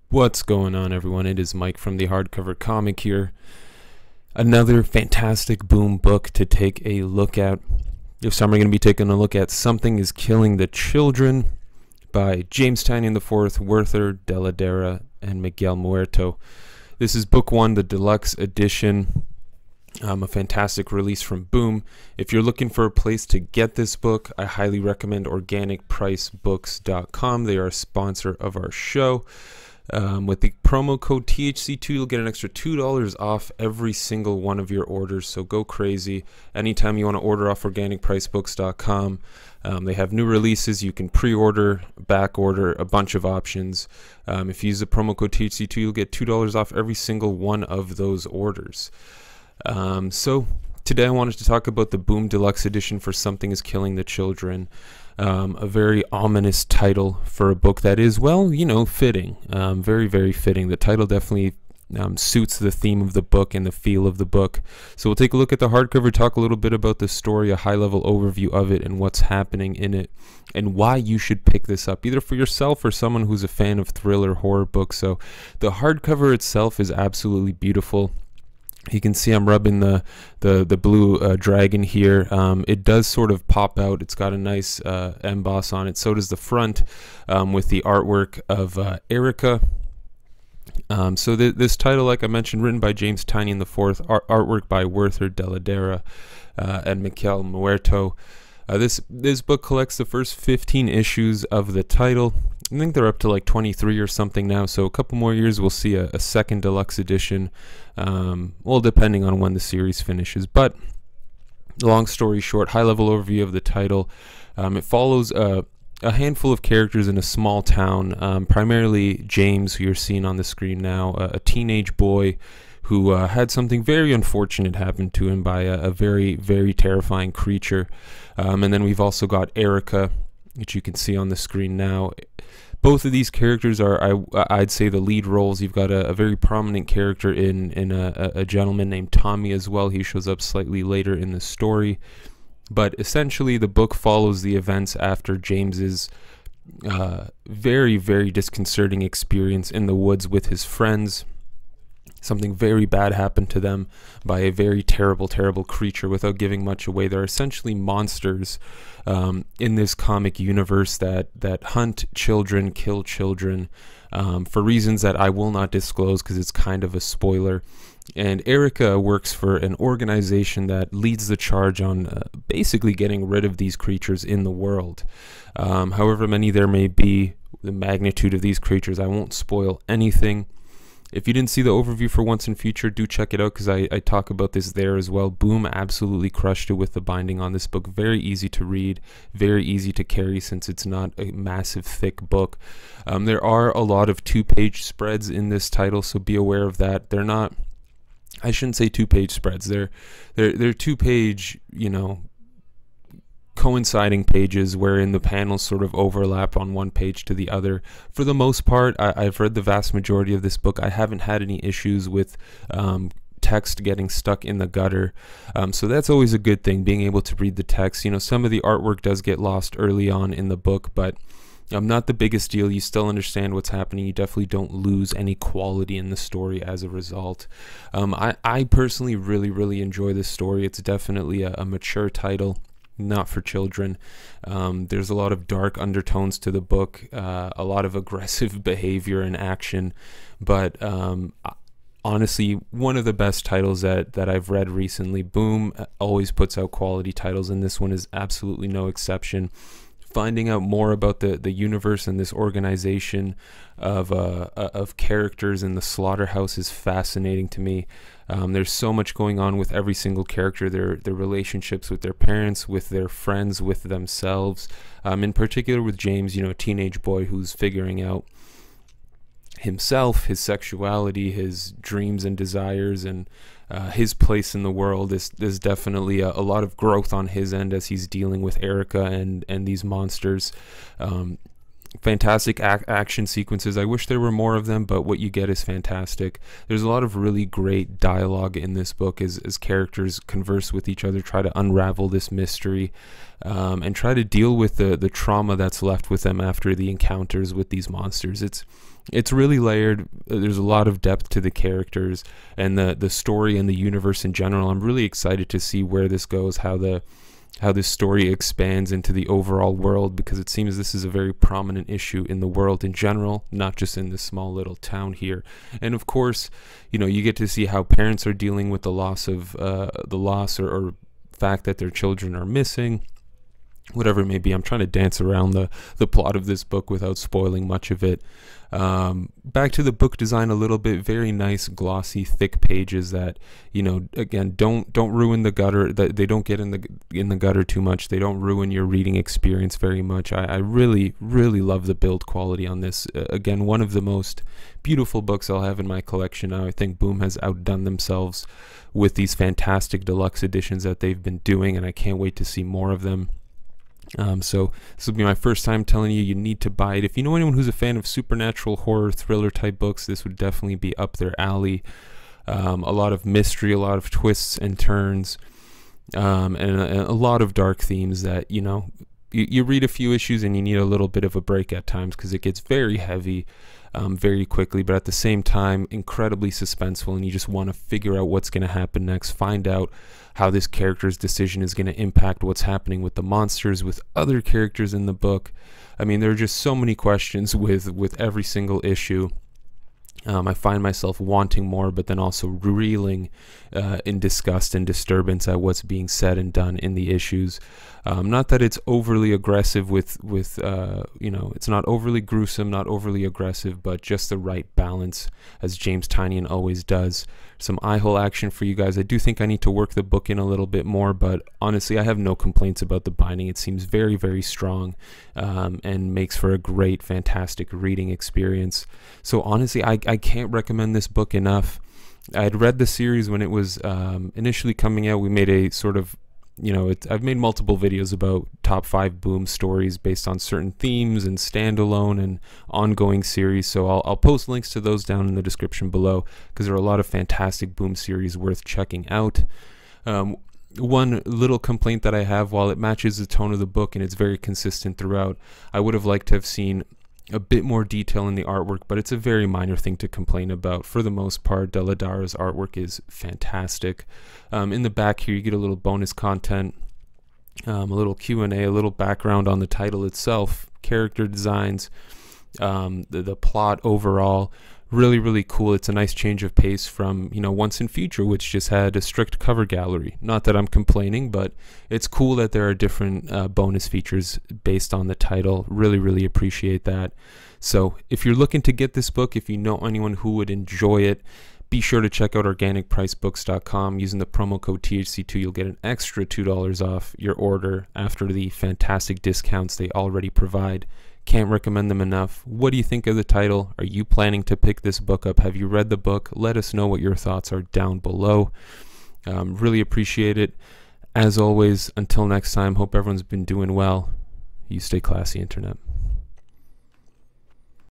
What's going on, everyone? It is Mike from the Hardcover Comic here. Another fantastic Boom book to take a look at. This time we're going to be taking a look at Something is Killing the Children by James Tynion IV, Werther Dell'Edera, and Miguel Muerto. This is book one, the deluxe edition. A fantastic release from Boom. If you're looking for a place to get this book, I highly recommend organicpricebooks.com. They are a sponsor of our show. With the promo code THC2, you'll get an extra $2 off every single one of your orders, so go crazy. Anytime you want to order off organicpricebooks.com, they have new releases. You can pre-order, back order, a bunch of options. If you use the promo code THC2, you'll get $2 off every single one of those orders. So today I wanted to talk about the Boom Deluxe Edition for Something is Killing the Children. A very ominous title for a book that is, well, you know, fitting. Very, very fitting. The title definitely suits the theme of the book and the feel of the book. So we'll take a look at the hardcover, talk a little bit about the story, a high-level overview of it and what's happening in it, and why you should pick this up, either for yourself or someone who's a fan of thriller horror books. So the hardcover itself is absolutely beautiful. You can see I'm rubbing the blue dragon here. It does sort of pop out. It's got a nice emboss on it. So does the front with the artwork of Erica. So this title, like I mentioned, written by James Tynion IV, artwork by Werther Dell'Edera and Miguel Muerto. This book collects the first 15 issues of the title. I think they're up to like 23 or something now, so a couple more years we'll see a second deluxe edition, well, depending on when the series finishes. But long story short, high-level overview of the title. It follows a handful of characters in a small town, primarily James, who you're seeing on the screen now, a teenage boy who had something very unfortunate happen to him by a very, very terrifying creature. And then we've also got Erica, which you can see on the screen now. Both of these characters are, I'd say, the lead roles. You've got a very prominent character in a gentleman named Tommy as well. He shows up slightly later in the story. But essentially, the book follows the events after James's very, very disconcerting experience in the woods with his friends. Something very bad happened to them by a very terrible, terrible creature. Without giving much away, they're essentially monsters in this comic universe that hunt children, kill children, for reasons that I will not disclose because it's kind of a spoiler. And Erica works for an organization that leads the charge on basically getting rid of these creatures in the world. However many there may be, the magnitude of these creatures, I won't spoil anything. If you didn't see the overview for Once and Future, do check it out because I talk about this there as well. Boom absolutely crushed it with the binding on this book. Very easy to read, very easy to carry since it's not a massive, thick book. There are a lot of two-page spreads in this title, so be aware of that. They're not, I shouldn't say two-page spreads. They're two-page, you know, coinciding pages wherein the panels sort of overlap on one page to the other. For the most part, I've read the vast majority of this book. I haven't had any issues with text getting stuck in the gutter, so that's always a good thing, being able to read the text. You know, some of the artwork does get lost early on in the book, but not the biggest deal. You still understand what's happening. You definitely don't lose any quality in the story as a result. I personally really enjoy this story. It's definitely a mature title, not for children. There's a lot of dark undertones to the book, a lot of aggressive behavior and action, but honestly, one of the best titles that I've read recently. Boom always puts out quality titles, and this one is absolutely no exception. Finding out more about the universe and this organization of characters in the slaughterhouse is fascinating to me. There's so much going on with every single character, their relationships with their parents, with their friends, with themselves. In particular with James, you know, a teenage boy who's figuring out himself, his sexuality, his dreams and desires, and his place in the world. There's definitely a lot of growth on his end as he's dealing with Erica and these monsters. Fantastic action sequences. I wish there were more of them, but what you get is fantastic. There's a lot of really great dialogue in this book as characters converse with each other, try to unravel this mystery, and try to deal with the trauma that's left with them after the encounters with these monsters. It's really layered. There's a lot of depth to the characters and the story and the universe in general. I'm really excited to see where this goes, how this story expands into the overall world, because it seems this is a very prominent issue in the world in general, not just in this small little town here. And of course, you know, you get to see how parents are dealing with the loss of or fact that their children are missing, whatever it may be. I'm trying to dance around the plot of this book without spoiling much of it. Back to the book design a little bit. Very nice, glossy, thick pages that, you know, again, don't ruin the gutter. That they don't get in the gutter too much. They don't ruin your reading experience very much. I really love the build quality on this. Again, one of the most beautiful books I'll have in my collection now. I think Boom has outdone themselves with these fantastic deluxe editions that they've been doing, and I can't wait to see more of them. So this will be my first time telling you need to buy it. If you know anyone who's a fan of supernatural horror thriller type books, this would definitely be up their alley. A lot of mystery, a lot of twists and turns, and a lot of dark themes that, you know, you read a few issues and you need a little bit of a break at times because it gets very heavy very quickly, but at the same time incredibly suspenseful, and you just want to figure out what's going to happen next, find out how this character's decision is going to impact what's happening with the monsters, with other characters in the book. I mean, there are just so many questions with every single issue. I find myself wanting more, but then also reeling in disgust and disturbance at what's being said and done in the issues. Not that it's overly aggressive with you know, it's not overly gruesome, not overly aggressive, but just the right balance, as James Tynion always does. Some eye-hole action for you guys. I do think I need to work the book in a little bit more, but honestly, I have no complaints about the binding. It seems very, very strong, and makes for a great, fantastic reading experience. So honestly, I can't recommend this book enough. I had read the series when it was initially coming out. We made a sort of, you know, I've made multiple videos about top 5 Boom stories based on certain themes and standalone and ongoing series. So I'll post links to those down in the description below, because there are a lot of fantastic Boom series worth checking out. One little complaint that I have, while it matches the tone of the book and it's very consistent throughout, I would have liked to have seen a bit more detail in the artwork, but it's a very minor thing to complain about. For the most part, Deladara's artwork is fantastic. In the back here, you get a little bonus content, a little Q&A, a little background on the title itself, character designs, the plot overall. Really cool. It's a nice change of pace from, you know, Once and Future, which just had a strict cover gallery. Not that I'm complaining, but it's cool that there are different bonus features based on the title. Really appreciate that. So if you're looking to get this book, if you know anyone who would enjoy it, be sure to check out organicpricebooks.com. Using the promo code THC2, you'll get an extra $2 off your order after the fantastic discounts they already provide. Can't recommend them enough. What do you think of the title? Are you planning to pick this book up? Have you read the book? Let us know what your thoughts are down below. Really appreciate it. As always, until next time, hope everyone's been doing well. You stay classy, Internet.